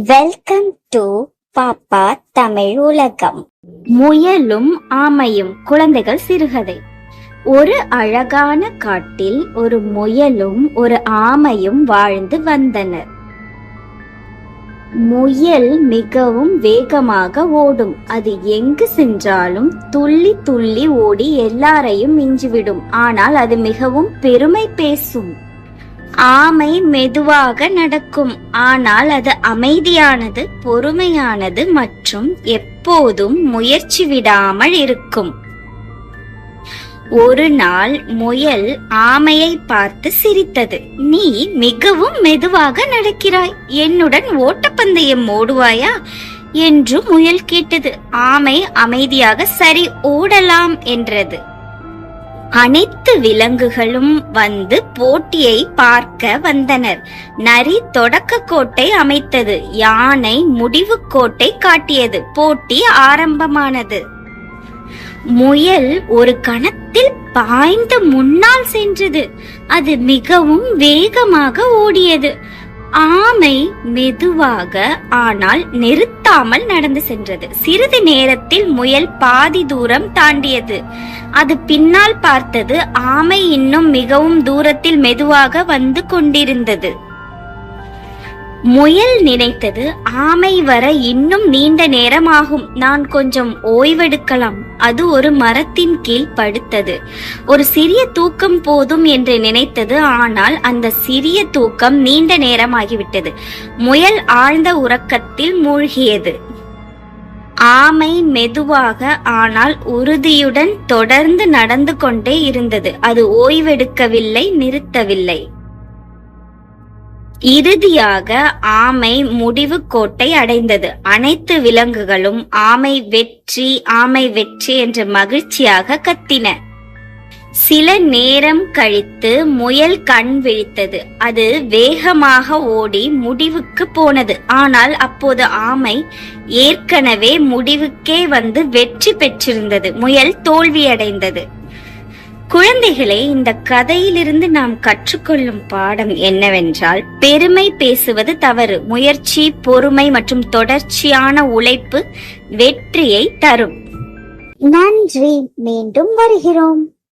Welcome to பாப்பா தமிழ் உலகம். முயலும் ஆமையும் குழந்தைகள் சிறுகதை. ஒரு அழகான காட்டில் ஒரு முயலும் ஒரு ஆமையும் வாழ்ந்து வந்தனர். முயல் மிகவும் வேகமாக ஓடும். அது எங்கு சென்றாலும் துள்ளி துள்ளி ஓடி எல்லாரையும் மிஞ்சிவிடும். ஆனால் அது மிகவும் பெருமை பேசும். ஆமை மெதுவாக நடக்கும். ஆனால் அது அமைதியானது, பொறுமையானது மற்றும் எப்போதும் முயற்சி விடாமல் இருக்கும். ஒரு நாள் முயல் ஆமையை பார்த்து சிரித்தது. நீ மிகவும் மெதுவாக நடக்கிறாய், என்னுடன் ஓட்டப்பந்தயம் ஓடுவாயா என்று முயல் கேட்டது. ஆமை அமைதியாக சரி, ஓடலாம் என்றது. அனைத்து விலங்குகளும் வந்து போட்டியை பார்க்க வந்தனர். நரி தொடக்க கோட்டை அமைத்தது. யானை முடிவு கோட்டை காட்டியது. போட்டி ஆரம்பமானது. முயல் ஒரு கணத்தில் பாய்ந்து முன்னால் சென்றது. அது மிகவும் வேகமாக ஓடியது. ஆமை மெதுவாக ஆனால் நிறுத்தாமல் நடந்து சென்றது. சிறிது நேரத்தில் முயல் பாதி தூரம் தாண்டியது. அது பின்னால் பார்த்தது. ஆமை இன்னும் மிகவும் தூரத்தில் மெதுவாக வந்து கொண்டிருந்தது. முயல் நினைத்தது, ஆமை வர இன்னும் நீண்ட நேரம் ஆகும், நான் கொஞ்சம் ஓய்வெடுக்கலாம். அது ஒரு மரத்தின் கீழ் படுத்தது. ஒரு சிறிய தூக்கம் போதும் என்று நினைத்தது. ஆனால் அந்த சிறிய தூக்கம் நீண்ட நேரம் ஆகிவிட்டது. முயல் ஆழ்ந்த உறக்கத்தில் மூழ்கியது. ஆமை மெதுவாக ஆனால் உறுதியுடன் தொடர்ந்து நடந்து கொண்டே இருந்தது. அது ஓய்வெடுக்கவில்லை, நிறுத்தவில்லை. இறுதியாக ஆமை முடிவு கோட்டை அடைந்தது. அனைத்து விலங்குகளும் ஆமை வெற்றி, ஆமை வெற்றி என்று மகிழ்ச்சியாக கத்தின. சில நேரம் கழித்து முயல் கண் விழித்தது. அது வேகமாக ஓடி முடிவுக்கு போனது. ஆனால் அப்போது ஆமை ஏற்கனவே முடிவுக்கே வந்து வெற்றி பெற்றிருந்தது. முயல் தோல்வியடைந்தது. குழந்தைகளே, இந்த கதையிலிருந்து நாம் கற்றுக்கொள்ளும் பாடம் என்னவென்றால், பெருமை பேசுவது தவறு. முயற்சி, பொறுமை மற்றும் தொடர்ச்சியான உழைப்பு வெற்றியை தரும். நன்றி. மீண்டும் வருகிறோம்.